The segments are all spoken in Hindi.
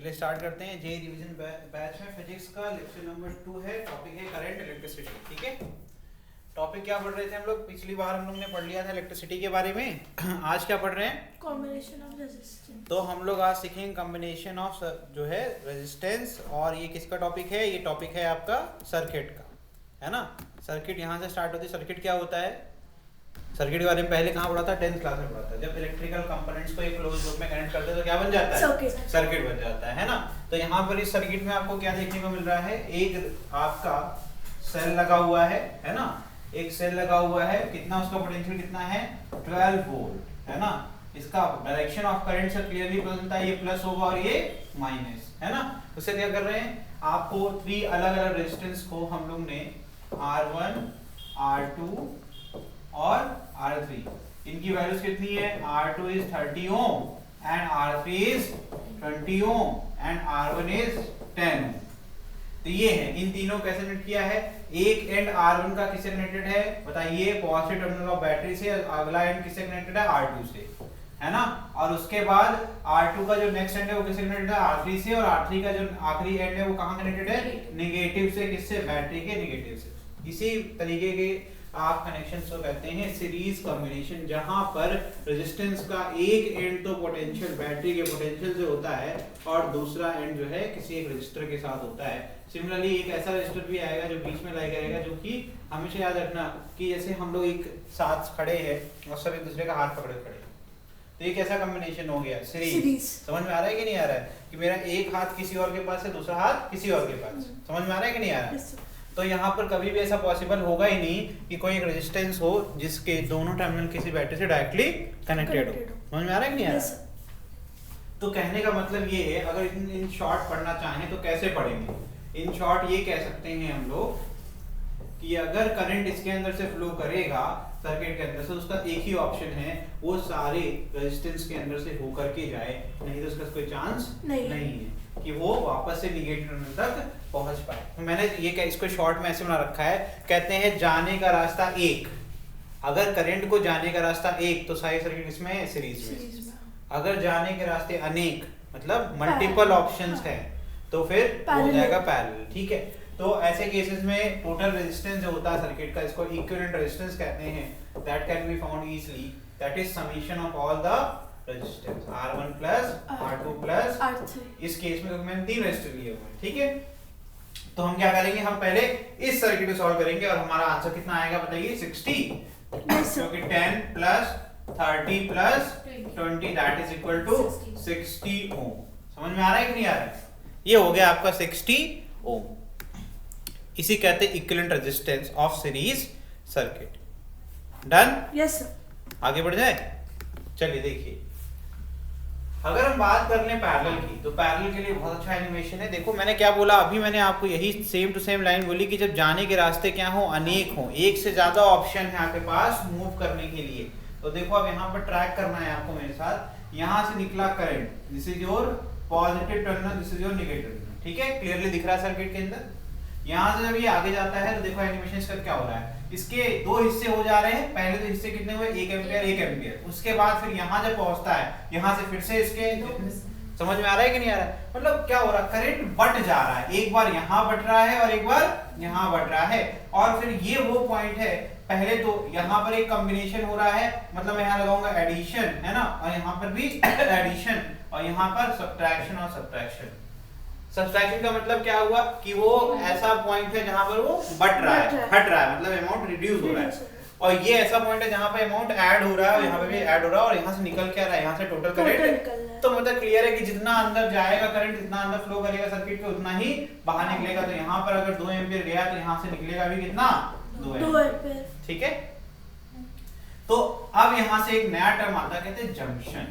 चलिए स्टार्ट करते हैं। जे रिवीजन बैच में फिजिक्स का लेक्चर नंबर 2 है। टॉपिक है करंट इलेक्ट्रिसिटी। ठीक है, टॉपिक क्या पढ़ रहे थे हम लोग? पिछली बार हम लोग ने पढ़ लिया था इलेक्ट्रिसिटी के बारे में। आज क्या पढ़ रहे हैं? Combination of resistance. तो हम लोग आज सीखेंगे कॉम्बिनेशन ऑफ जो है रेजिस्टेंस। और ये किसका टॉपिक है? ये टॉपिक है आपका सर्किट का, है ना। सर्किट यहाँ से स्टार्ट होती है। सर्किट क्या होता है? सर्किट के बारे में पहले कहाँ पढ़ा था? 10th क्लास में पढ़ा था। जब इलेक्ट्रिकल कंपोनेंट्स को एक क्लोज लूप में कनेक्ट करते हैं तो क्या बन जाता है? सर्किट बन जाता है ना। तो यहाँ पर इस सर्किट में आपको क्या देखने को मिल रहा है? एक आपका सेल लगा हुआ है ना। एक सेल लगा हुआ है। कितना उसका पोटेंशियल कितना है? 12 वोल्ट, है ना। इसका डायरेक्शन ऑफ करंट से क्लियरली पता चलता है, ये प्लस होगा और ये माइनस, है ना। उससे क्या कर रहे हैं? आपको 3 अलग अलग रेजिस्टेंस को हम लोग ने R1, R2 और R3, इनकी वैल्यूज कितनी है? R2 is 30 ohm and R3 is 20 ohm and R1 is 10 ohm। तो ये है, इन तीनों कैसे कनेक्ट किया है? एक एंड R1 का किससे कनेक्टेड है बताइए? पॉजिटिव टर्मिनल ऑफ बैटरी से। अगला एंड किससे कनेक्टेड है? R2 से, है ना। और उसके बाद R2 का जो नेक्स्ट एंड है वो किससे कनेक्टेड है? R3 से। और R3 का जो आखिरी एंड है वो कहाँ कनेक्टेड है? नेगेटिव से। किससे? बैटरी के नेगेटिव से। इसी तरीके के आप कनेक्शन को कहते हैं सीरीज कॉम्बिनेशन, जहां पर रेजिस्टेंस का एक एंड तो पोटेंशियल बैटरी के पोटेंशियल से होता है और दूसरा एंड जो है किसी एक रजिस्टर के साथ होता है। सिमिलरली एक ऐसा रजिस्टर भी आएगा जो बीच में लाया जाएगा, जो कि हमेशा याद रखना कि जैसे हम लोग एक साथ खड़े हैं और सब एक दूसरे का हाथ पकड़े खड़े, तो एक ऐसा कॉम्बिनेशन हो गया सीरीज। समझ में आ रहा है कि नहीं आ रहा है? कि मेरा एक हाथ किसी और के पास है, दूसरा हाथ किसी और के पास। समझ में आ रहा है कि नहीं आ रहा है? तो यहाँ पर कभी भी ऐसा पॉसिबल होगा ही नहीं कि कोई एक रेजिस्टेंस हो जिसके दोनों टर्मिनल किसी बैटरी से डायरेक्टली कनेक्टेड हो। समझ में आ रहा है कि नहीं आ रहा? तो कहने का मतलब ये है, अगर इन शॉर्ट पढ़ना चाहें तो कैसे पढ़ेंगे? इन शॉर्ट ये कह सकते हैं हम लोग कि अगर करंट इसके अंदर से फ्लो करेगा सर्किट के अंदर से, तो उसका एक ही ऑप्शन है, वो सारे रेजिस्टेंस के अंदर से होकर के जाए, नहीं तो उसका कोई चांस नहीं है कि वो वापस से निगेटिव टर्मिनल तक पहुंच पाए। तो मैंने ये क्या इसको शॉर्ट में ऐसे बना रखा है, कहते हैं जाने का रास्ता एक। अगर करंट को जाने का रास्ता एक तो सारे सर्किट इसमें है सीरीज में। अगर जाने के रास्ते अनेक मतलब मल्टीपल ऑप्शंस है तो फिर हो जाएगा पैरेलल। ठीक है, तो ऐसे केसेस में टोटल रेजिस्टेंस जो होता है सर्किट का, इसको इक्विवेलेंट रेजिस्टेंस कहते हैं। That can be found easily, that is summation of all the resistance R1 plus R2 plus R3। इस केस में मैंने 3 रेजिस्टर लिए हुए हैं। ठीक है, तो हम क्या करेंगे? हम पहले इस सर्किट को सॉल्व करेंगे और हमारा आंसर कितना आएगा बताइए? 60, क्योंकि 10 plus 30 plus 20 that is equal to 60 ohm. समझ में आ रहा है कि नहीं आ रहा है? ये हो गया आपका 60 ओम। इसी कहते हैं equivalent resistance of series circuit. Done? Yes sir. आगे बढ़ जाए। चलिए देखिए, अगर हम बात कर लें पैरेलल की, तो पैरेलल के लिए बहुत अच्छा एनिमेशन है। देखो मैंने क्या बोला अभी? मैंने आपको यही सेम टू सेम लाइन बोली कि जब जाने के रास्ते क्या हो? अनेक हो, एक से ज्यादा ऑप्शन है आपके पास मूव करने के लिए। तो देखो अब यहाँ पर ट्रैक करना है आपको मेरे साथ। यहाँ से निकला current, this is your positive terminal, this is your negative terminal. ठीक है, क्लियरली दिख रहा है सर्किट के अंदर। यहाँ से जब ये आगे जाता है तो देखो एनिमेशन इसका क्या हो रहा है। इसके 2 हिस्से हो जा रहे हैं। पहले तो हिस्से कितने हुए? 1 एम्पीयर 1 एम्पीयर। उसके बाद फिर यहाँ जब पहुंचता है, यहाँ से फिर से इसके समझ में आ रहा है कि नहीं आ रहा है? मतलब क्या हो रहा है? करंट बढ़ जा रहा है, एक बार यहाँ बढ़ रहा है और एक बार यहाँ बढ़ रहा है। और फिर ये वो पॉइंट है, पहले तो यहाँ पर एक कॉम्बिनेशन हो रहा है, मतलब मैं यहाँ लगाऊंगा एडिशन, है ना, और यहाँ पर भी एडिशन, और यहाँ पर सब्ट्रैक्शन और सब्ट्रैक्शन। सब्ट्रैक्शन का मतलब क्या हुआ कि वो ऐसा पॉइंट है जहां पर वो बढ़ रहा है, हट रहा है, मतलब अमाउंट रिड्यूस हो रहा है। और ये ऐसा पॉइंट है जहां पे अमाउंट ऐड हो रहा है और यहाँ पे भी ऐड हो रहा है, और यहाँ से निकल क्या रहा है? यहाँ से टोटल करंट। तो मतलब क्लियर है कि जितना अंदर जाएगा करंट, जितना अंदर फ्लो करेगा सर्किट के, उतना ही बाहर निकलेगा। तो यहाँ पर अगर 2 एम्पीयर गया तो यहाँ से निकलेगा भी कितना? 2 एम्पीयर। ठीक है, तो अब यहाँ से एक नया टर्म आता है, कहते हैं जंक्शन।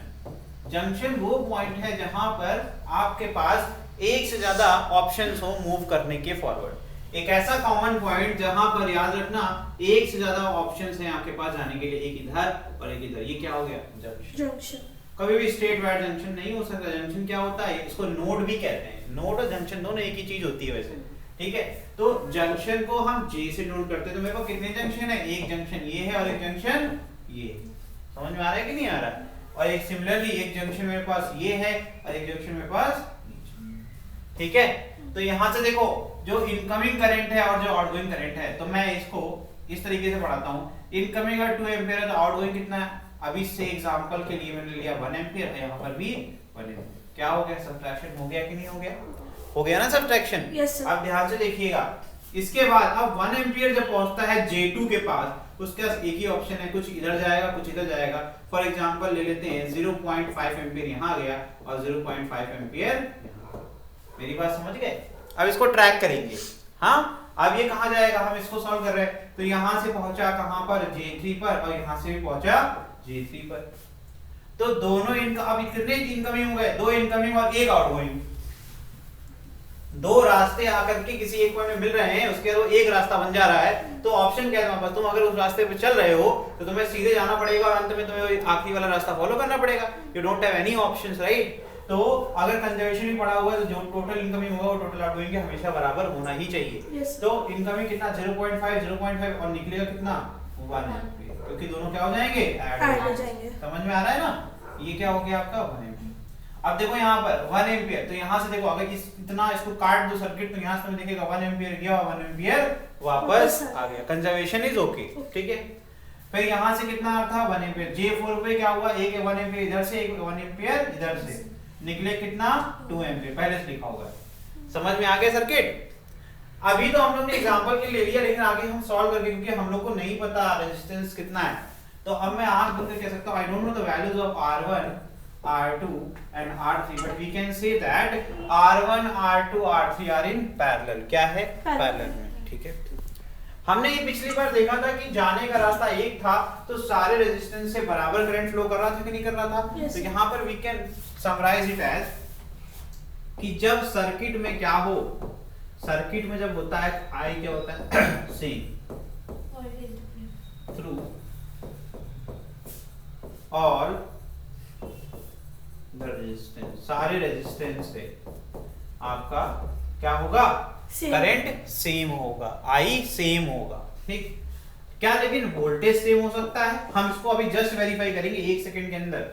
जंक्शन वो पॉइंट है जहां पर आपके पास एक से ज्यादा ऑप्शंस हो मूव करने के फॉरवर्ड। एक ऐसा कॉमन पॉइंट जहां पर याद रखना एक से ज्यादा ऑप्शंस हैं आपके पास जाने के लिए, एक इधर और एक इधर। ये क्या हो गया? जंक्शन। कभी भी स्ट्रेट वाइड जंक्शन नहीं हो सकता। जंक्शन क्या होता है? इसको नोड भी कहते हैं। नोड और जंक्शन दोनों एक ही चीज होती है वैसे। ठीक है, तो जंक्शन को हम J से नोट करते हैं। तो मेरे को कितने जंक्शन है? एक जंक्शन ये है और एक जंक्शन ये। समझ में आ रहा है कि नहीं आ रहा? और एक सिमिलरली एक जंक्शन मेरे पास ये है और एक जंक्शन मेरे पास, ठीक है। तो यहाँ से देखो जो इनकमिंग करंट है और जो आउटगोइंग करंट है, तो मैं इसको इस तरीके से पढ़ाता हूँ। इनकमिंग अगर 2 एम्पीयर है तो आउटगोइंग कितना है? अभी से एग्जांपल के लिए मैंने लिया 1 एम्पीयर, यहाँ पर भी 1 एम्पीयर। क्या हो गया? सब्ट्रैक्शन हो गया कि नहीं हो गया? हो गया ना सब्ट्रैक्शन। Yes, sir. अब ध्यान से देखिएगा, इसके बाद अब 1 एम्पीयर जब पहुंचता है J2 के पास, उसके पास एक ही ऑप्शन है, कुछ इधर जाएगा कुछ इधर जाएगा। फॉर एग्जांपल ले लेते हैं 0.5 एम्पीयर यहाँ गया और 0.5 एम्पीयर। मेरी बात समझ गए? अब इसको ट्रैक करेंगे। हाँ, अब ये कहाँ जाएगा? हम इसको सॉल्व कर रहे हैं, तो यहाँ से पहुंचा कहाँ पर? J3 पर, और यहाँ से भी पहुंचा J3 पर। तो दोनों इनका अब कितने इनकमिंग हो गए? 2 इनकमिंग और 1 आउटगोइंग। 2 रास्ते आकर के किसी एक पॉइंट में मिल रहे हैं, उसके बाद एक रास्ता बन जा रहा है। तो ऑप्शन क्या है तुम्हारे पास? तुम अगर उस रास्ते पे चल रहे हो तो तुम्हें सीधे जाना पड़ेगा और अंत में तुम्हें आखिरी वाला रास्ता फॉलो करना पड़ेगा। You don't have any options, right? तो अगर कंजर्वेशन भी पड़ा हुआ है तो जो टोटल इनकमिंग होगा वो टोटल आउटगोइंग के हमेशा बराबर होना ही चाहिए। Yes. तो इनकमिंग कितना? 0.5 और निकलेगा कितना? 1 एम्पीयर, क्योंकि दोनों क्या हो जाएंगे? ऐड हो जाएंगे। समझ में आ रहा है ना? ये क्या हो गया आपका? 1 एम्पीयर। अब देखो यहाँ पर 1 एम्पीयर, तो यहाँ से देखो अगर इतना इसको काट दो सर्किट, तो यहाँ से देखेगा 1 एम्पीयर गया, 1 एम्पीयर वापस आ गया। कंजर्वेशन इज ओके, ठीक है। फिर यहाँ से कितना था? 1 एम्पीयर। J4 पे क्या हुआ? एक 1 एम्पीयर इधर से, एक 1 एम्पीयर इधर से, निकले कितना? 2 एम्पीयर। पहले से लिखा हुआ है। समझ में आ गया सर्किट? अभी तो हम लोग ने एग्जांपल के लिए लिया, लेकिन आगे हम सॉल्व करके, क्योंकि हम लोग को नहीं पता रेजिस्टेंस कितना है, तो अब मैं आंख बंद करके कह सकता हूं I don't know the values of R1 R2 and R3, but we can say that R1 R2 R3 are in parallel। क्या है? पैरेलल में, ठीक है। हमने ये पिछली बार देखा था कि जाने का रास्ता एक था, तो सारे रेजिस्टेंस से बराबर करंट फ्लो कर रहा था कि नहीं कर रहा था? Yes. तो यहाँ पर we can summarise it as कि जब सर्किट में क्या हो, सर्किट में जब होता है I क्या होता है? सेम थ्रू और द रेजिस्टेंस, सारे रेजिस्टेंस से आपका क्या होगा? करंट सेम होगा, I सेम होगा, ठीक। क्या लेकिन वोल्टेज सेम हो सकता है? हम इसको अभी जस्ट वेरीफाई करेंगे 1 सेकंड के अंदर।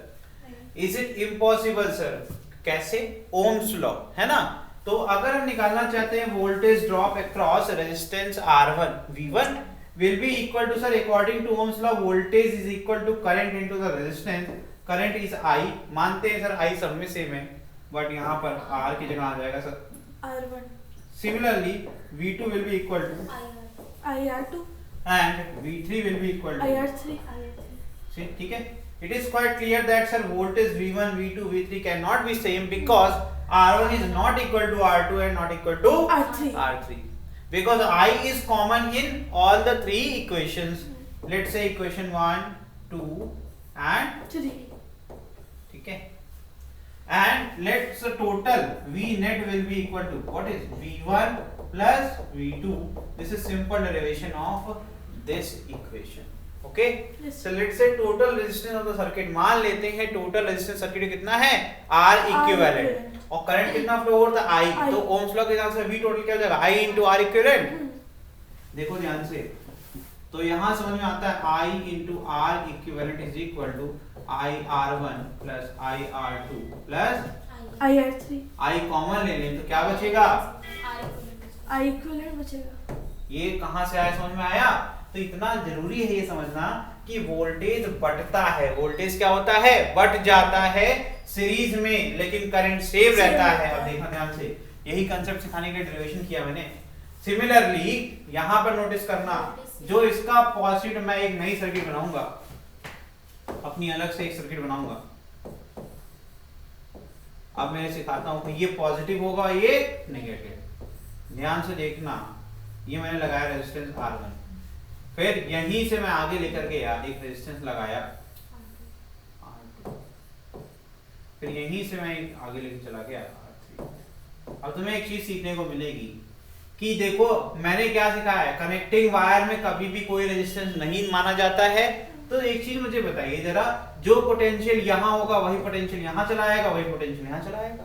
Is it impossible sir? कैसे? ओम्स लॉ है ना। तो अगर हम निकालना चाहते हैं voltage drop across resistance R1, V1 will be equal to, sir, according to Ohm's law, voltage is equal to current into the resistance। current is I, मानते हैं सर I सब में सेम है, बट यहाँ पर R की जगह आ जाएगा sir R1। Similarly, V2 will be equal to IR2 and V3 will be equal to IR3 see, ठीक है। It is quite clear that sir voltage V1, V2, V3 cannot be same because R1 is not equal to R2 and not equal to R3 because I is common in all the 3 equations। Let's say equation 1, 2 and 3। ठीक है। And let's total V net will be equal to what is V1 plus V2। This is simple derivation of this equation। Okay, Yes. so let's say total resistance of the circuit, मान लेते हैं total resistance circuit कितना है? R equivalent, और करंट कितना फ्लो हो रहा है? I। तो ओम्स लॉ के हिसाब से V टोटल क्या हो जाएगा? I into R equivalent। देखो ध्यान से, तो यहाँ समझ में आता है I into R equivalent is equal to I R1 plus I R2 plus IR3। I common ले लें तो क्या बचेगा? I equivalent बचेगा। ये कहाँ से आया? समझ में आया? तो इतना जरूरी है ये समझना कि वोल्टेज बढ़ता है, वोल्टेज क्या होता है? बढ़ जाता है सीरीज में, लेकिन करंट सेव रहता है। अब देखना ध्यान से, यही कंसेप्ट सिखाने के लिए डेरिवेशन किया मैंने। सिमिलरली यहाँ पर नोटिस करना, जो इसका पॉजिटिव, मैं एक नई सर्किट बनाऊंगा, अपनी अलग से एक सर्किट बनाऊंगा। अब मैं सिखाता हूं कि ये पॉजिटिव होगा, ये नेगेटिव। ध्यान से देखना, ये मैंने लगाया रेजिस्टेंस R1, फिर यहीं से मैं आगे लेकर के यार एक रेजिस्टेंस लगाया R2, फिर यहीं से मैं आगे लेकर चला गया R3। अब तुम्हें एक चीज सीखने को मिलेगी कि देखो मैंने क्या सिखाया है, कनेक्टिंग वायर में कभी भी कोई रेजिस्टेंस नहीं माना जाता है। तो एक चीज मुझे बताइए जरा, जो पोटेंशियल यहाँ होगा वही पोटेंशियल यहाँ चला आएगा, वही पोटेंशियल यहाँ चला आएगा।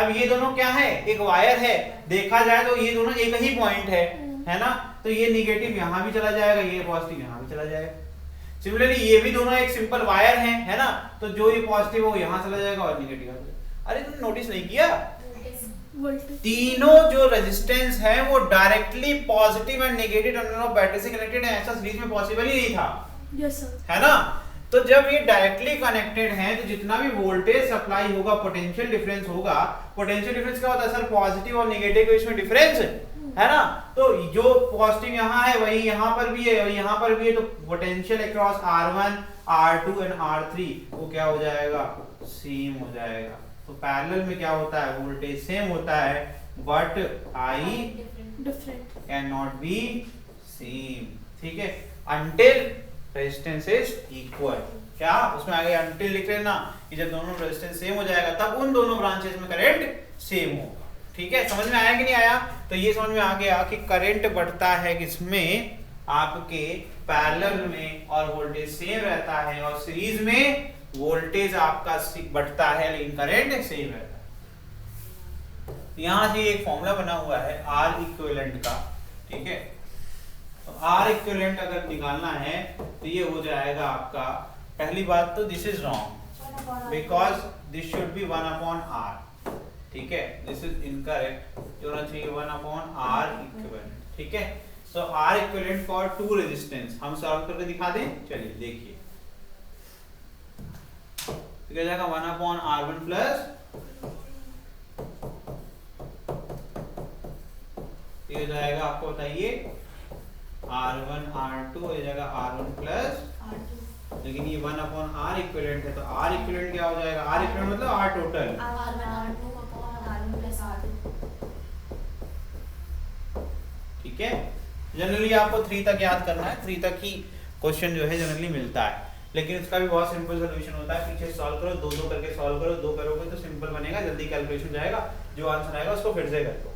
अब ये दोनों क्या है? एक वायर है, देखा जाए तो ये दोनों एक ही पॉइंट है ना। तो ये निगेटिव यहाँ भी चला जाएगा, ये पॉजिटिव यहाँ भी चला जाएगा। सिमिलरली ये भी दोनों एक सिंपल वायर हैं, है ना। तो जो ये पॉजिटिव हो यहाँ चला जाएगा और निगेटिव यहाँ चला जाएगा। अरे तुमने नोटिस नहीं किया? वोल्टेज। तीनों जो रेजिस्टेंस है वो directly positive and negative terminal of battery से कनेक्टेड है, ऐसा सीरीज में पॉसिबल ही नहीं था। Yes sir. है ना? तो जब ये डायरेक्टली कनेक्टेड है तो जितना भी वोल्टेज सप्लाई होगा, पोटेंशियल डिफरेंस होगा। पोटेंशियल डिफरेंस क्या होता है सर? पॉजिटिव और नेगेटिव के इसमें डिफरेंस है ना? तो जो पॉजिटिव यहाँ है वही यहाँ पर भी है, वही यहाँ पर भी है, तो potential across R1 R2 and R3 वो क्या हो जाएगा? सेम हो जाएगा। तो पैरेलल में क्या होता है? वोल्टेज सेम होता है but I different can not be same. ठीक है, until रेजिस्टेंस इज इक्वल। क्या उसमें आगे until लिख लेना कि जब दोनों रेजिस्टेंस सेम हो जाएगा तब उन दोनों ब्रांचेस में करंट सेम होगा। ठीक है, समझ में आया कि नहीं आया? तो ये समझ में आ गया कि करंट बढ़ता है किसमें? आपके पैरेलल में, और वोल्टेज सेम रहता है, और सीरीज में वोल्टेज आपका बढ़ता है लेकिन करंट सेम रहता है। यहां से एक फॉर्मूला बना हुआ है R इक्विवेलेंट का। ठीक है, तो R इक्विवेलेंट अगर निकालना है तो ये हो जाएगा आपका, पहली बात तो this is wrong because this should be 1/R। ठीक है, दिस इज इनकरेक्ट, ये होना चाहिए 1/R इक्विवेलेंट। ठीक है, so R equivalent for two resistance हम सॉल्व करके दिखा दें। चलिए देखिए, तो क्या जाएगा 1/R1 प्लस, ये हो जाएगा आपको बताइए R1 R2 हो जाएगा R1 प्लस, लेकिन ये 1/R इक्विवेलेंट है तो R इक्विवेलेंट क्या हो जाएगा? R इक्विवेलेंट मतलब R टोटल। ठीक है, जनरली आपको 3 तक याद करना है, 3 तक ही क्वेश्चन जो है जनरली मिलता है, लेकिन इसका भी बहुत सिंपल सॉल्यूशन होता है। पीछे सॉल्व करो, 2-2 करके सॉल्व करो, 2 करोगे तो सिंपल बनेगा, जल्दी कैलकुलेशन जाएगा, जो आंसर आएगा उसको फिर से कर दो।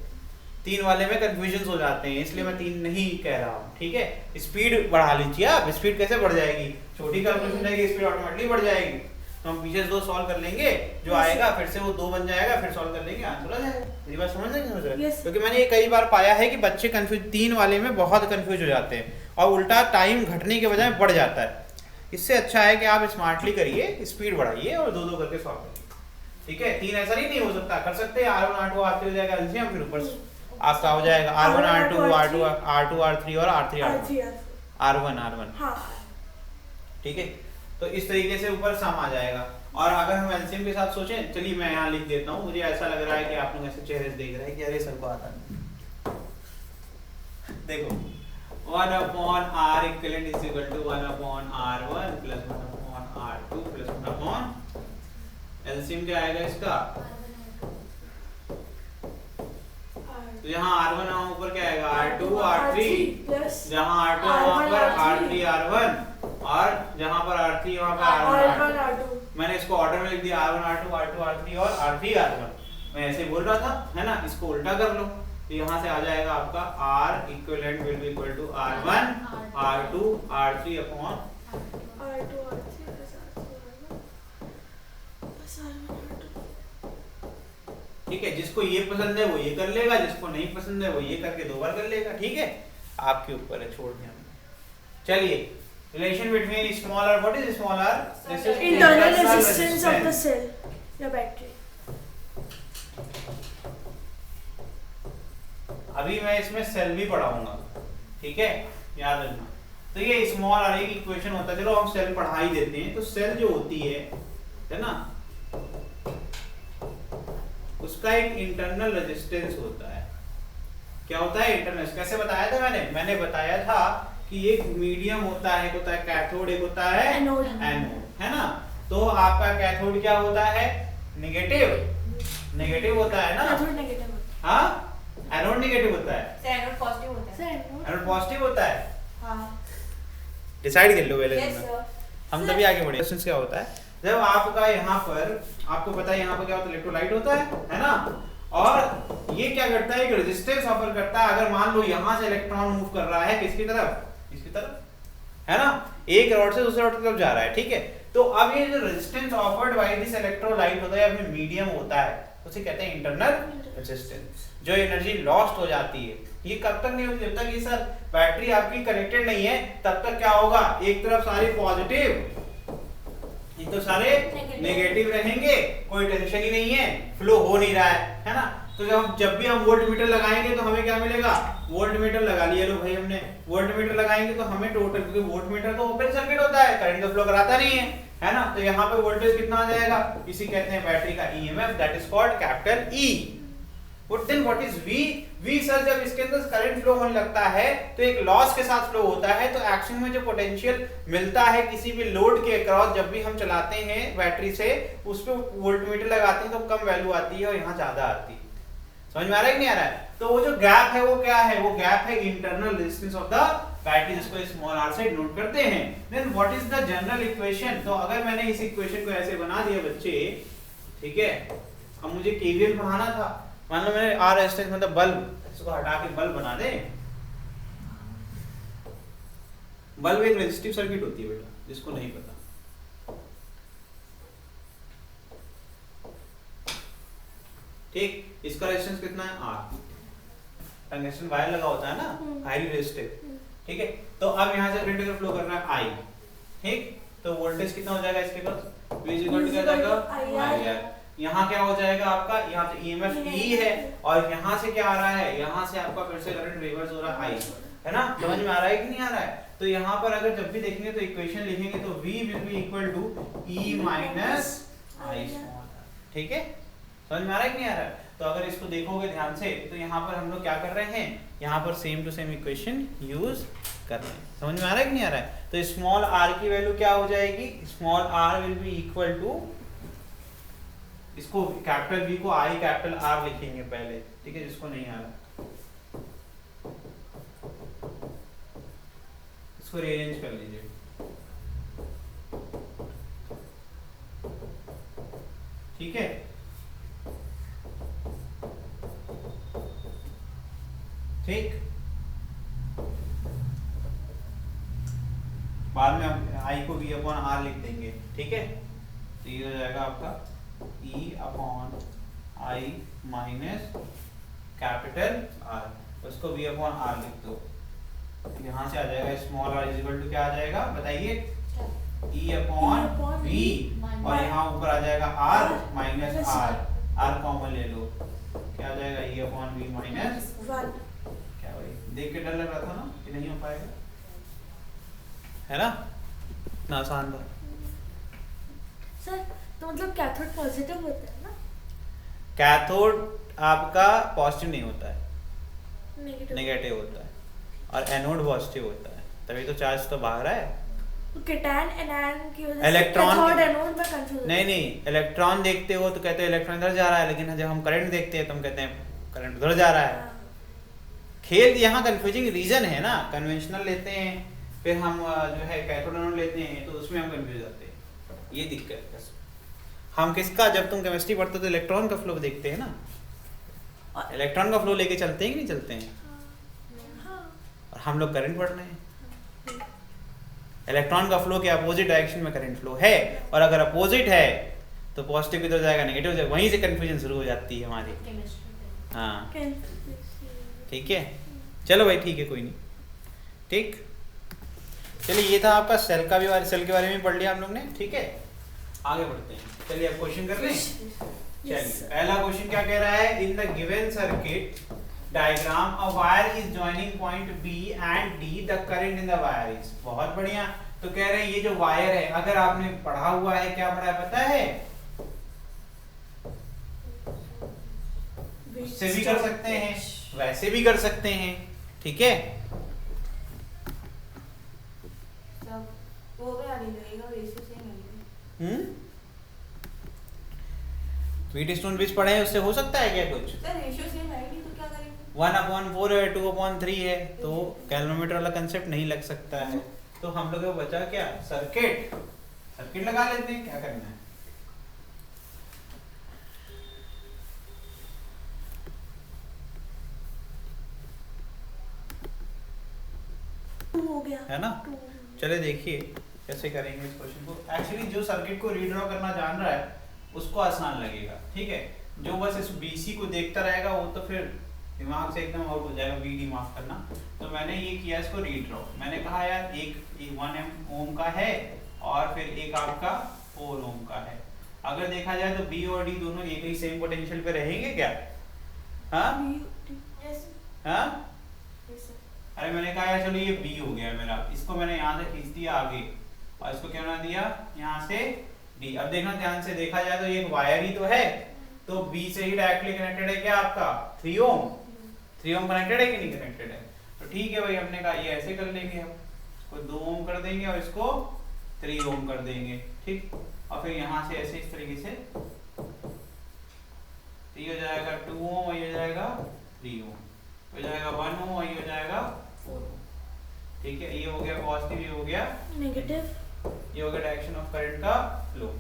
3 वाले में कंफ्यूजन हो जाते हैं, इसलिए मैं 3 नहीं कह रहा हूँ। ठीक है, स्पीड बढ़ा लीजिए आप। स्पीड कैसे बढ़ जाएगी? छोटी कैलकुलेशन जाएगी, स्पीड ऑटोमेटिकली बढ़ जाएगी। तो हम पीछे 2 सॉल्व कर लेंगे, जो आएगा फिर से वो 2 बन जाएगा, फिर सॉल्व कर लेंगे, आंसर आ जाएगा। मेरी बात समझ रहे हैं? क्योंकि मैंने ये कई बार पाया है कि बच्चे कंफ्यूज 3 वाले में बहुत कंफ्यूज हो जाते हैं और उल्टा टाइम घटने के बजाय बढ़ जाता है। इससे अच्छा है कि आप स्मार्टली करिए, स्पीड बढ़ाइए और 2-2 करके सॉल्व करिए। ठीक है, 3 ऐसा नहीं हो सकता, कर सकते हैं। R1 R2 R3 हो जाएगा एलसीएम, फिर ऊपर आपका हो जाएगा R1 R2 R2 R3 और R3 R1। हाँ, ठीक है, तो इस तरीके से ऊपर सम आ जाएगा। और अगर हम एलसीएम के साथ सोचें, चलिए मैं यहाँ लिख देता हूँ, मुझे ऐसा लग रहा है कि आप लोग ऐसे चेहरे से देख रहे हैं कि अरे सर को आता नहीं। देखो 1/R equivalent is equal to 1/R1 plus 1/R2 plus 1/, LCM क्या आएगा इसका? तो यहाँ R1 यहाँ ऊपर क्या आएगा? R2 R3 जहाँ R2 वहाँ पर R3 R1 और जहाँ पर R3 वहाँ पर R1 R2। मैंने इसको ऑर्डर में लिख दिया R1 R2 R2 R3 और R3 R1। मैं ऐसे बोल रहा था, है ना? इसको उल्टा कर लो तो यहाँ से आ जाएगा आपका R equivalent will be equal to R1 R2 R3 upon ठीक है, जिसको ये पसंद है वो ये कर लेगा, जिसको नहीं पसंद है वो ये करके 2 बार कर लेगा। ठीक है, आपके ऊपर है, छोड़ दिया हमने। चलिए, relation between smaller, what is smaller? This is internal resistance of the cell या बैटरी। अभी मैं इसमें सेल भी पढ़ाऊंगा। ठीक है, याद रखना। तो ये स्मॉल आर की इक्वेशन होता है, चलो हम सेल पढ़ा ही देते हैं। तो सेल जो होती है ना, उसका एक इंटरनल रेजिस्टेंस होता है। क्या होता है? इंटरनल। कैसे बताया था मैंने बताया था कि एक मीडियम होता है, कैथोड, एक होता है एनोड, है ना? तो आपका कैथोड क्या होता है? नेगेटिव होता है ना? कैथोड नेगेटिव होता है। हाँ, एनोड नेगेटिव होता है। एनोड पॉजिटिव होता है। एनोड पॉजिटिव होता है। हाँ, डिसाइड कर लो पहले। Yes sir. हम तभी आगे बढ़े। रेजिस्टेंस क्या होता है? जब आपका यहाँ पर, आपको पता है यहाँ पर क्या होता है? इलेक्ट्रोलाइट होता है ना? और ये क्या करता है? एक रेजिस्टेंस ऑफर करता है। अगर मान लो यहाँ से इलेक्ट्रॉन मूव कर रहा है किसकी तरफ? इसकी तरफ, है ना? एक रॉड से दूसरे रॉड की तरफ जा रहा है। ठीक है, तो अब ये जो resistance offered by this electrolyte होता है या फिर मीडियम होता है, उसे कहते हैं इंटरनल रेजिस्टेंस। जो एनर्जी लॉस्ट हो जाती है, ये कब तक नहीं होती? जब तक ये सर बैटरी आपकी कनेक्टेड नहीं है, तब तक क्या होगा? एक तरफ सारे पॉजिटिव, एक तो सारे नेगेटिव रहेंगे, कोई टेंशन ही नहीं है, फ्लो हो नहीं रहा है ना? तो जब भी हम वोल्ट मीटर लगाएंगे तो हमें क्या मिलेगा, वोल्ट मीटर लगा लिया लो भाई हमने, वोल्ट मीटर लगाएंगे तो हमें टोटल, क्योंकि वोल्ट मीटर तो ओपन सर्किट होता है, करंट तो फ्लो कराता नहीं है ना, तो यहाँ पे वोल्टेज कितना आ जाएगा, इसी कहते हैं बैटरी का EMF, that is called capital E. Then what is V? V sir जब इसके अंदर करंट फ्लो होने लगता है तो एक लॉस के साथ फ्लो होता है, तो एक्शन में जो पोटेंशियल मिलता है किसी भी लोड के अक्रॉस, जब भी हम चलाते हैं बैटरी से, उस पे वोल्टमीटर लगाते हैं तो कम वैल्यू आती है और यहाँ ज्यादा आती है। समझ में आ रहा है कि नहीं आ रहा है? तो वो जो गैप है वो क्या है, वो गैप है internal resistance of the battery, जिसको स्मॉल आर से नोट करते हैं। Then what is the general equation? तो अगर मैंने इस इक्वेशन को ऐसे बना दिया बच्चे, ठीक है, अब मुझे केवीएल पढ़ाना था, मान लो मैंने आर रेजिस्टेंस मतलब बल्ब, इसको हटा के बल्ब बना दे। बल्ब एक रेजिस्टिव सर्किट होती है बेटा, जिसको नहीं पता। ठीक, इसका रेजिस्टेंस कितना है, आर। टंगस्टन वायर लगा होता है ना, हाईली रेजिस्टिव। ठीक है, तो अब यहाँ से करंट फ्लो कर रहा है आई। ठीक, तो वोल्टेज कितना हो जाएगा इसके पास, V = क्या जाएगा, IR। यहाँ क्या हो जाएगा आपका, यहाँ तो ईएमएफ ई है, और यहाँ से क्या आ रहा है, यहाँ से आपका फिर से करंट रिवर्स हो रहा है आई, है ना? समझ में आ रहा है कि नहीं आ रहा है? तो यहाँ पर अगर जब भी देखेंगे तो इक्वेशन लिखेंगे तो V will be equal to E minus I small r। ठीक है, समझ में आ रहा है कि नहीं आ रहा है? तो अगर इसको देखोगे ध्यान से तो यहाँ पर हम लोग क्या कर रहे हैं, यहाँ पर same to same equation use कर रहे हैं। समझ में आ रहा है कि नहीं आ रहा है? तो स्मॉल r की वैल्यू क्या हो जाएगी, small r will be equal to, इसको कैपिटल V को I कैपिटल R लिखेंगे पहले, ठीक है, जिसको नहीं आ रहा इसको रीअरेंज कर लीजिए। ठीक है, ठीक, बाद में हम I को V/R लिख देंगे। ठीक है, तो ये हो जाएगा आपका E/I माइनस कैपिटल R, उसको V/R लिख दो, यहाँ से आ जाएगा स्मॉल r इक्वल टू क्या आ जाएगा बताइए, E/V, और यहाँ ऊपर आ जाएगा R माइनस R कॉमन ले लो, क्या आ जाएगा E/V माइनस 1। क्या भाई देख के डर लग रहा था ना कि नहीं हो पाएगा, है ना? इतना आसान था सर। तो मतलब कैथोड पॉजिटिव होता है ना? कैथोड आपका पॉजिटिव नहीं होता है, नेगेटिव होता है, और एनोड पॉजिटिव होता है, तभी तो चार्ज तो बाहर है। तो केटायन एनायन की वजह से इलेक्ट्रॉन, कैथोड एनोड में कंफ्यूज नहीं, इलेक्ट्रॉन देखते हो तो कहते हो इलेक्ट्रॉन इधर जा रहा है, लेकिन जब हम करंट देखते हैं तो हम कहते हैं करंट उधर जा रहा है। खेल यहाँ कंफ्यूजिंग रीजन है ना, कन्वेंशनल लेते हैं, फिर हम जो है कैथोड एनोड लेते हैं, तो उसमें हम कंफ्यूज जाते हैं, ये दिक्कत है। हम किसका, जब तुम केमिस्ट्री पढ़ते हो तो इलेक्ट्रॉन का फ्लो देखते हैं ना, इलेक्ट्रॉन का फ्लो लेके चलते हैं कि नहीं चलते हैं? और हम लोग करंट पढ़ रहे हैं, इलेक्ट्रॉन का फ्लो के अपोजिट डायरेक्शन में करंट फ्लो है, और अगर अपोजिट है तो पॉजिटिव किधर जाएगा, नेगेटिव जाएगा, वहीं से कंफ्यूजन शुरू हो जाती है हमारी। हाँ ठीक है, चलो भाई ठीक है, कोई नहीं, ठीक, चलिए ये था आपका सेल का भी, सेल के बारे में पढ़ लिया हम लोग ने। ठीक है, आगे बढ़ते हैं, चलिए अब क्वेश्चन कर लें। चलिए पहला क्वेश्चन क्या कह रहा है, in the given circuit diagram a wire is joining point B and D, the current in the wire is. बहुत बढ़िया, तो कह रहे हैं ये जो वायर है, अगर आपने पढ़ा हुआ है, क्या पढ़ा है पता है, उससे भी कर सकते हैं, वैसे भी कर सकते हैं। ठीक है, व्हीट स्टोन ब्रिज पढ़े हैं, उससे हो सकता है क्या कुछ? रेशियो सेम है नहीं तो क्या करेंगे? 1/4 है, 2/3 है, तो कैलोमीटर वाला कंसेप्ट नहीं लग सकता है, तो हम लोग को बचा क्या, सर्किट लगा लेते हैं, क्या करना है। हो गया है ना? चले देखिए कैसे करेंगे इस क्वेश्चन को। एक्चुअली जो सर्किट को रीड्रॉ करना जान रहा है उसको आसान लगेगा। ठीक है, जो बस इस BC को देखता रहेगा वो तो फिर दिमाग से एकदम आउट हो जाएगा, BD माफ करना। तो मैंने ये किया इसको रीड्रॉ, मैंने कहा यार एक 1 ओम का है और फिर एक आपका 4 ओम का है। अगर देखा जाए तो B और D दोनों एक ही सेम पोटेंशियल पे रहेंगे क्या? हाँ Yes. हाँ, Yes, sir. अरे मैंने कहा यार चलो ये बी हो गया मेरा, इसको मैंने यहाँ से खींच दिया आगे और इसको क्या बना दिया यहाँ से डी। अब देखना ध्यान से, देखा जाए तो ये एक वायर ही तो है, तो बी से ही डायरेक्टली कनेक्टेड है क्या आपका 3 ओम। 3 ओम कनेक्टेड है कि नहीं कनेक्टेड है? तो ठीक है भाई, हमने कहा ये ऐसे कर लेंगे, हम इसको 2 ओम कर देंगे और इसको 3 ओम कर देंगे, ठीक। और फिर यहाँ से ऐसे इस तरीके से ये हो जाएगा 2 ओम और ये हो जाएगा 3 ओम, हो जाएगा 1 ओम और ये हो जाएगा 4 ओम, ठीक है। ये हो गया पॉजिटिव, ये हो गया नेगेटिव, ये हो गया डायरेक्शन ऑफ करंट का फ्लो।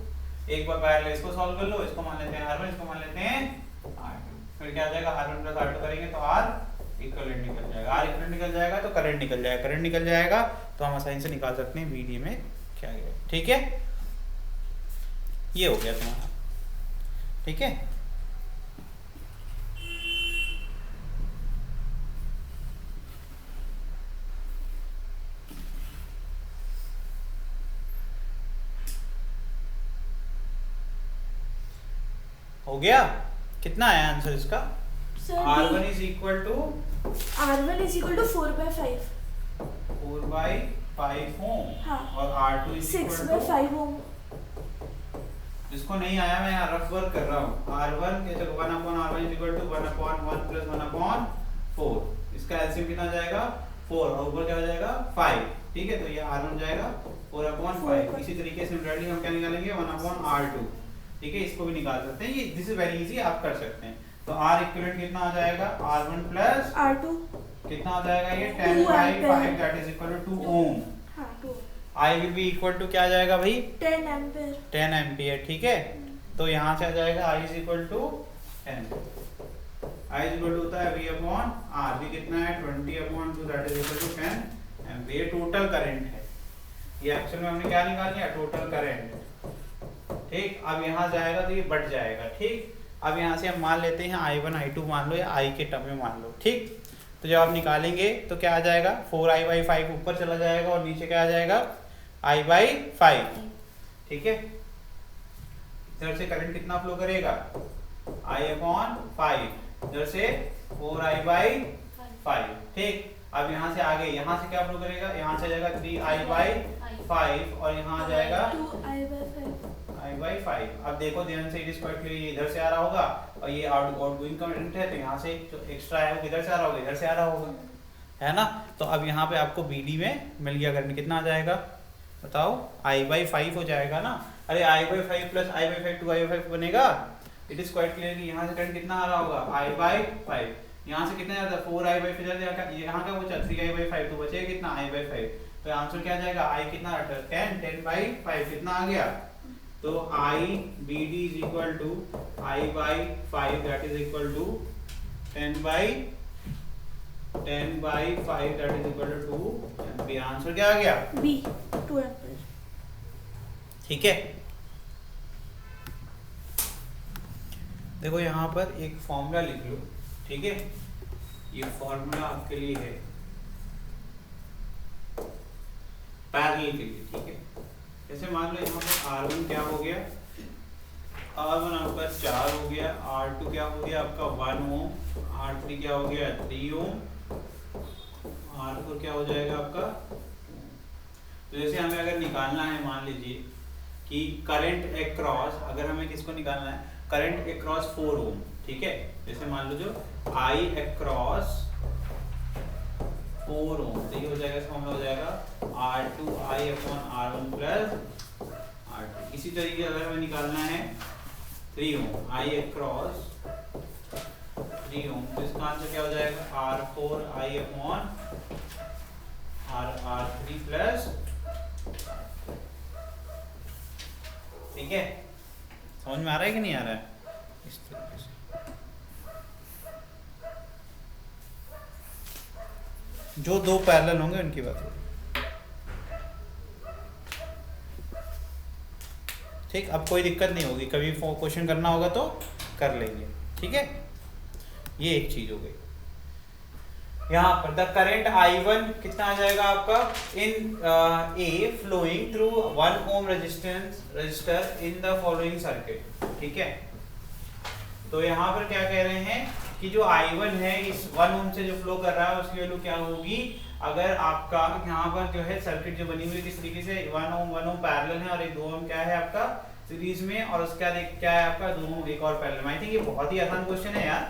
एक बार पहले इसको सॉल्व कर लो, इसको मान लेते हैं R1, इसको मान लेते हैं R2, फिर क्या आ जाएगा R1 प्लस R2 करेंगे तो R इक्विवेलेंट निकल जाएगा, R इक्विवेलेंट निकल जाएगा तो करंट निकल जाएगा, करंट निकल जाएगा तो हम आसानी से निकाल सकते हैं VD में क्या गया, ठीक है। ये हो गया तुम्हारा, ठीक है। हो गया, कितना आया आंसर इसका? Sir R1 is equal to R1 is equal to 4/5, 4/5 ohm, हाँ। और R2 इज इक्वल टू 6/5 ओम। जिसको नहीं आया मैं यहाँ रफ वर्क कर रहा हूँ। R1 के तो 1/R1 is equal to 1/1 plus 1/4, इसका एलसीएम कितना आ जाएगा 4 और ऊपर क्या हो जाएगा 5, ठीक है। तो ये R1 हो जाएगा 4/5। इसी तरीके से सिमिलरली हम क्या निकालेंगे 1/R2, ठीक है। इसको भी निकाल सकते हैं, ये दिस इज वेरी इजी, आप कर सकते हैं। तो R इक्विवेलेंट कितना आ जाएगा R1 प्लस R2 कितना आ जाएगा ये 2 10/5 दैट इज इक्वल टू 2 ओम। हाँ 2 I will be equal to क्या आ जाएगा भाई 10 एम्पीयर, 10 एम्पियर, ठीक है। तो यहाँ से आ जाएगा I is equal to 10, I is equal to होता है V upon R, V कितना है 20/2 that is equal to 10 ampere total current है। ये एक्चुअल में हमने क्या निकाल लिया टोटल करंट, ठीक। अब यहाँ जाएगा तो ये बढ़ जाएगा, ठीक। अब यहाँ से हम मान लेते हैं I1 I2 मान लो या I के टर्म में मान लो, ठीक। तो जब आप निकालेंगे तो क्या आ जाएगा 4I/5 ऊपर चला जाएगा और नीचे क्या आ जाएगा I/5, ठीक है। इधर से करंट कितना फ्लो करेगा I/5, इधर से 4I/5, ठीक। अब यहाँ से आगे यहाँ से क्या फ्लो करेगा, यहाँ से आ जाएगा 3I/5 और यहाँ आ जाएगा 2I/5। अब देखो ध्यान से, इट इज क्वाइट क्लियर, ये इधर से आ रहा होगा और ये आउटगोइंग करंट है तो यहाँ से जो एक्स्ट्रा है वो किधर से आ रहा होगा, इधर से आ रहा होगा, है ना। तो अब यहाँ पे आपको BD में मिल गया करंट, कितना आ जाएगा बताओ I/5 हो जाएगा ना। अरे I/5 प्लस I/5 2I/5 बनेगा। इट इज क्वाइट क्लियर कि यहाँ से करंट कितना आ रहा होगा I/5, यहाँ से कितना जाता है 4I/5 जाता है, यहाँ का बचा 3I/5 तो बचेगा कितना I/5। तो आंसर क्या आ जाएगा I कितना 10/5 कितना आ गया। तो IBD is equal to I/5 that is equal to 10/5 that is equal to 2 ampere. Answer क्या आ गया B 2 एम्पीयर, ठीक है। देखो यहाँ पर एक फॉर्मूला लिख लो, ठीक है। ये फॉर्मूला आपके लिए है पैरेलल के लिए, ठीक है। जैसे मान लो यहाँ पर R1 क्या हो गया, R1 आपका 4 हो गया, R2 क्या हो गया आपका 1 ओम, R3 क्या हो गया 3 ओम, R4 क्या हो जाएगा आपका। तो जैसे हमें अगर निकालना है, मान लीजिए कि करंट अक्रॉस, अगर हमें किसको निकालना है करंट अक्रॉस 4 ओम, ठीक है। जैसे मान लो जो I अक्रॉस 4 ओम, तो ये हो जाएगा, इसका मतलब हो जाएगा R2I/R1 प्लस R2। इसी तरीके अगर हमें निकालना है 3 ओम, I अक्रॉस 3 ओम, तो इसका आंसर क्या हो जाएगा R4I/R3 प्लस, ठीक है। समझ में आ रहा है कि नहीं आ रहा है? इस तरीके से जो दो पैरेलल होंगे उनकी बात होगी, ठीक। अब कोई दिक्कत नहीं होगी, कभी क्वेश्चन करना होगा तो कर लेंगे, ठीक है। ये एक चीज हो गई। यहाँ पर द करंट I1 कितना आ जाएगा आपका in A flowing through 1 ohm resistor in the following circuit, ठीक है। तो यहाँ पर क्या कह रहे हैं कि जो I1 है इस 1 ओम से जो फ्लो कर रहा है उसकी वैल्यू क्या होगी अगर आपका यहाँ पर जो है सर्किट जो बनी हुई है किस तरीके से 1 ओम पैरेलल है और एक 2 ओम क्या है आपका सीरीज में और उसके बाद क्या है आपका 2 ओम एक और पैरेलल में। आई थिंक ये बहुत ही आसान क्वेश्चन है यार।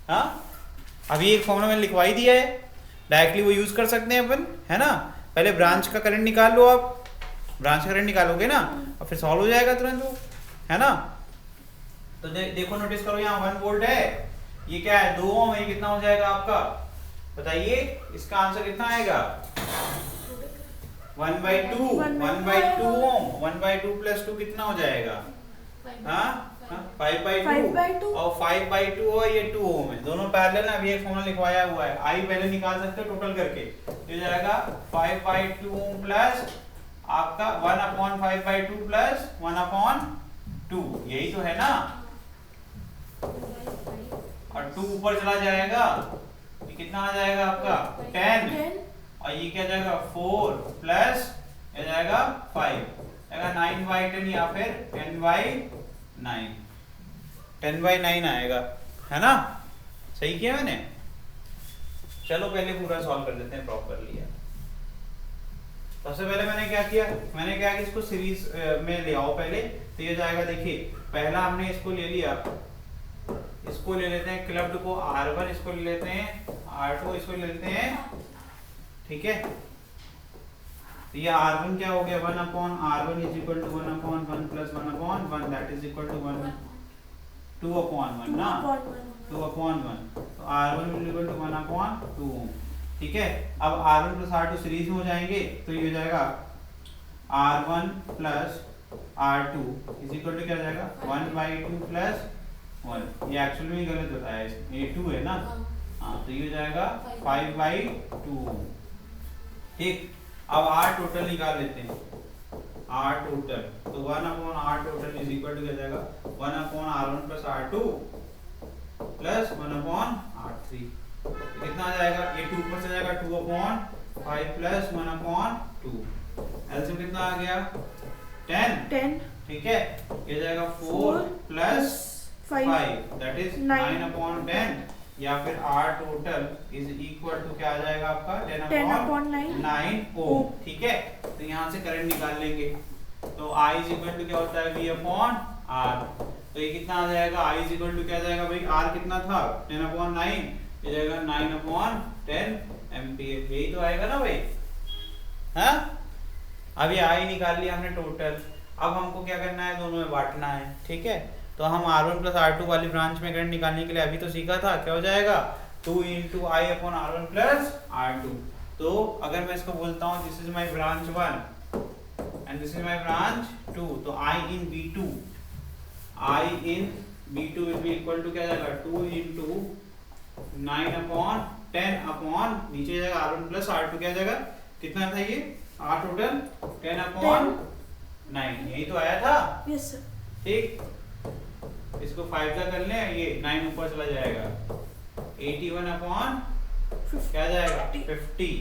हाँ अभी एक फॉर्मूला मैंने लिखवा ही दिया है, डायरेक्टली वो यूज कर सकते हैं अपन, है ना। पहले ब्रांच का करंट निकाल लो, आप ब्रांच का करंट निकालोगे ना और फिर सॉल्व हो जाएगा तुरंत वो, है ना। तो देखो नोटिस करो यहाँ 1 वोल्ट है, ये क्या है 2 ओम है, कितना हो जाएगा आपका बताइए, इसका आंसर कितना आएगा 1/2 1/2 ओम, 1/2 + 2 कितना हो जाएगा 5/2 और 5/2 और ये 2 ओम है, दोनों पैरेलल है। अभी एक फॉर्मूला लिखवाया हुआ है, आई पहले निकाल सकते हो टोटल करके, ये जाएगा 5/2 ओम प्लस आपका 1/5/2 प्लस 1/2, यही तो है ना। और 2 ऊपर चला जाएगा, ये कितना आ जाएगा आपका 10 और ये क्या जाएगा 4 प्लस ये जाएगा 5, जाएगा 9/10 या फिर 10/9, 10/9 आएगा, है ना। सही किया मैंने। चलो पहले पूरा सॉल्व कर देते हैं प्रॉपरली। सबसे पहले मैंने क्या किया कि इसको सीरीज में ले आओ पहले, तो ये जाएगा देखिए, पहला हमने इसको ले लिया, इसको ले लेते हैं क्लब्ड को R1, इसको ले लेते हैं R2, इसको ले लेते हैं, ठीक है। तो ये R1 क्या हो गया 1/R1 = 1/1 + 1/1 that is equal to 2/1 ना, 2/1, तो R1 = 1/2, ठीक है। अब R1 + R2 सीरीज में हो जाएंगे तो ये हो जाएगा R1 + R2 = क्या जाएगा 1/2 + 1, ये एक्चुअली में गलत बताया है, ये 2 है ना, हाँ तो ये हो जाएगा 5/2, ठीक। अब R टोटल निकाल लेते हैं, R टोटल, तो 1/R टोटल = क्या जाएगा 1/R1 + R2 प्लस 1/R3, कितना आ जाएगा, ये 2 ऊपर से जाएगा 2/5 प्लस 1/2, एलसीएम कितना आ गया 10, ठीक है। ये जाएगा 4 प्लस 5 दैट इज 9/10 या फिर R टोटल = क्या आ जाएगा आपका 10/9 ओम, ठीक है। तो यहाँ से करंट निकाल लेंगे, तो I = क्या होता है V/R, तो ये कितना आ जाएगा I = क्या जाएगा भाई, R कितना था 10/9, ये जाएगा 9/10 एम्पियर, यही तो आएगा ना भाई, हाँ। अभी I निकाल लिया हमने टोटल, अब हमको क्या करना है, दोनों में बांटना है, ठीक है। तो हम R1 + R2 वाली ब्रांच में करंट निकालने के लिए अभी तो सीखा था, क्या हो जाएगा 2 × I/R1 + R2। तो अगर मैं इसको बोलता हूँ this is my branch 1 and this is my branch 2, तो I in B2 will be equal to क्या जाएगा 2 × 9/10 नीचे जाएगा R1 + R2, क्या जाएगा कितना था ये R टोटल 10/9, यही तो आया था, यस सर, ठीक। इसको 5 का कर लें, ये 9 ऊपर चला जाएगा 81/, क्या जाएगा 50,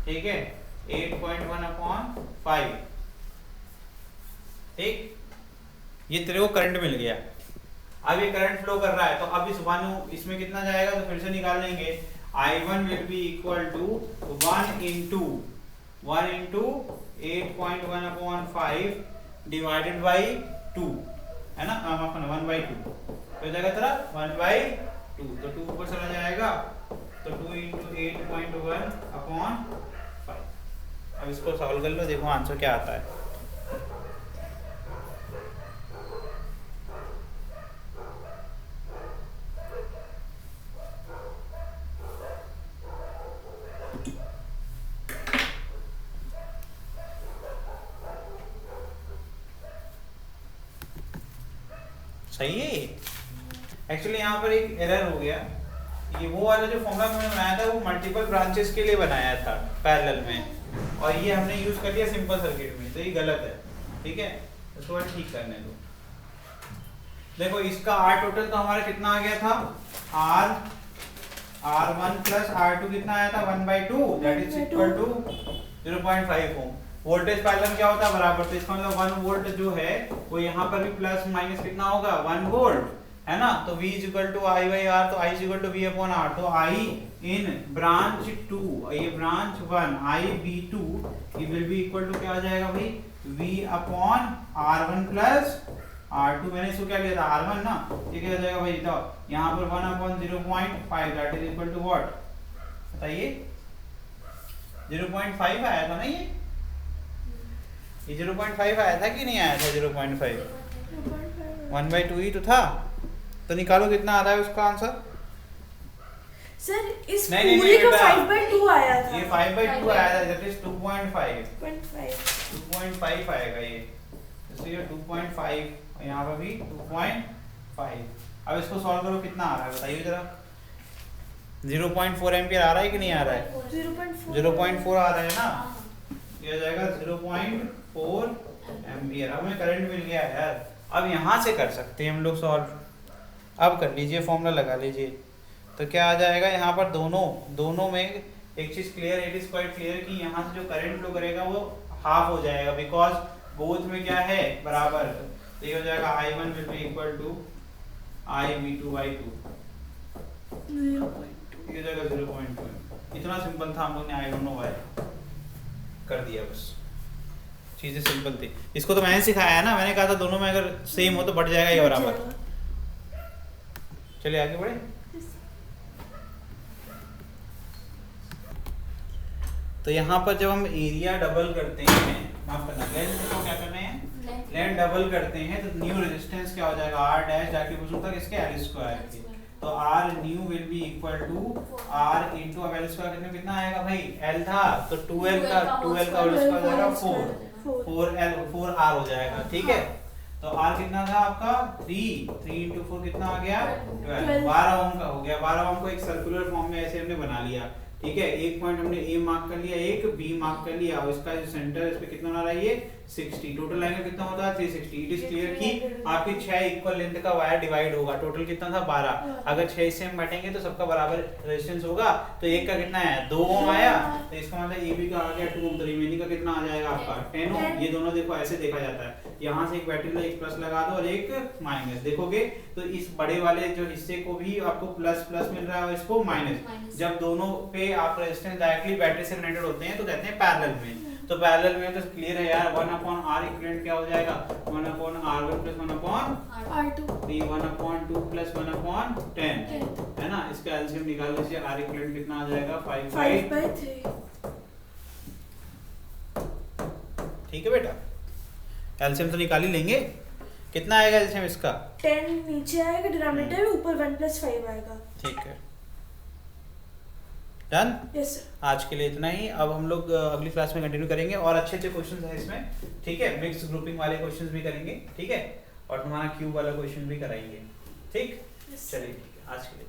ठीक है, 8.1/5, ठीक। ये तेरे को करंट मिल गया। अब ये करंट फ्लो कर रहा है, तो अब इस 1 इसमें कितना जाएगा, तो फिर से निकाल लेंगे। I1 will be equal to 1 into 8.1/5 divided by 2, है ना, 1/2, तो जाएगा तेरा 1/2, तो 2 ऊपर चला जाएगा, तो 2 × 8.1/5। अब इसको सॉल्व कर लो, देखो आंसर क्या आता है। सही है। एक्चुअली यहाँ पर एक एरर हो गया, ये वो वाला जो फॉर्मूला मैंने बनाया था वो मल्टीपल ब्रांचेस के लिए बनाया था पैरेलल में, और ये हमने यूज कर लिया सिंपल सर्किट में, तो ये गलत है, ठीक है। इसको ठीक करने दो। देखो इसका R टोटल तो हमारा कितना आ गया था, R1 + R2 कितना आया था 1/2 that is equal to 0.5 ohm. Voltage parallel क्या होता है बराबर, तो इसका मतलब 1 वोल्ट जो है वो यहाँ पर भी प्लस माइनस कितना होगा 1 वोल्ट, है ना, तो v is equal to I by R, तो i is equal to v upon R, तो i इन ब्रांच 2, ये ब्रांच 1 i v2 ये विल बी इक्वल टू क्या आ जाएगा भाई, v upon r1 plus r2, मैंने इसको क्या लिया था r1 ना, ये क्या हो जाएगा भाई, तो यहाँ पर 1 upon 0.5 that is equal to what, बताइए 0.5 आया था ना, ये 0.5 आया था कि नहीं आया था 0.5, 1/2 ही तो था, तो निकालो कितना आ रहा है उसका आंसर। सर इस नहीं, पूरे का बेटा, 5/2 आया था, ये 5/2 आया था, दैट इज 2.5 2.5 आएगा ये, इसलिए 2.5, यहाँ पर भी 2.5। अब इसको सॉल्व करो, कितना आ रहा है बताइए जरा, 0.4 एम्पियर आ रहा है कि नहीं आ रहा है, 0.4 आ रहा है ना, ये आ जाएगा 0.4 एम्पियर। अब हमें करंट मिल गया यार, अब यहाँ से कर सकते हैं हम लोग सॉल्व, अब कर लीजिए, फॉर्मूला लगा लीजिए, तो क्या आ जाएगा यहाँ पर दोनों में एक चीज clear, it is quite clear कि यहाँ से जो करंट फ्लो करेगा वो हाफ हो जाएगा, बिकॉज बोथ में क्या है बराबर, तो ये हो जाएगा I1 will be equal to IV2/2, ये हो जाएगा 0.2। इतना सिंपल था, हम लोग ने आई डोंट नो व्हाई कर दिया, बस चीजें सिंपल थी। इसको तो मैंने सिखाया है ना, मैंने कहा था दोनों में अगर सेम हो तो बढ़ जाएगा ये बराबर। चलिए आगे बढ़े। तो यहाँ पर जब हम एरिया डबल करते हैं, माफ करना, लेंथ को क्या करना है, लेंथ डबल करते हैं, तो न्यू रेजिस्टेंस क्या हो जाएगा, r डैश जाके पूछूंगा किसके, l स्क्वायर के, तो r new will be equal to r into, अब l स्क्वायर करने में कितना आएगा भाई, l था तो 2l का होल स्क्वायर हो जाएगा 4r हो जाएगा, ठीक है। तो r कितना था आपका 3 इनटू 4 कितना आ गया 12, 12 ओम का हो गया। 12 ओम को एक सर्कुलर फॉर्म में ऐसे हमने बना लिया, ठीक है। एक पॉइंट हमने A मार्क कर लिया, एक B मार्क कर लिया, और इसका जो सेंटर इस पे कितना आ रहा है, ये 60, टोटल एंगल कितना होता है 360। इट इज क्लियर कि आपके 6 इक्वल लेंथ का वायर डिवाइड होगा, टोटल कितना था 12, अगर 6 से हम बांटेंगे तो सबका बराबर रेजिस्टेंस होगा, तो एक का कितना है 2 ओम आया, तो इसका मतलब AB का आ गया 2 ओम, तो रिमेनिंग का कितना आ जाएगा आपका 10 ओम। ये दोनों देखो ऐसे देखा जाता है, यहाँ से एक बैटरी एक प्लस लगा दो और एक माइनस, देखोगे तो इस बड़े वाले जो हिस्से को भी आपको प्लस प्लस मिल रहा है और इसको माइनस। जब दोनों पे आप रेजिस्टेंस डायरेक्टली बैटरी से कनेक्टेड होते हैं तो कहते हैं पैरेलल में, तो पैरेलल में तो क्लियर है यार, 1/r इक्विवेलेंट क्या हो जाएगा 1/r1 प्लस 1/r2, 1/2 प्लस 1/10, है ना। इसका एलसीएम निकाल लीजिए, r इक्विवेलेंट कितना आ जाएगा 5/3, ठीक है बेटा। एलसीएम तो निकाल ही लेंगे, कितना आएगा एलसीएम इसका 10 नीचे आएगा डिनोमिनेटर में, ऊपर 1 + 5 आएगा, ठीक है। डन। Yes sir. आज के लिए इतना ही, अब हम लोग अगली क्लास में कंटिन्यू करेंगे, और अच्छे अच्छे क्वेश्चंस हैं इसमें, ठीक है। मिक्स ग्रुपिंग वाले क्वेश्चंस भी करेंगे, ठीक है, और तुम्हारा क्यूब वाला क्वेश्चन भी कराएंगे, ठीक। चलिए ठीक है, आज के लिए।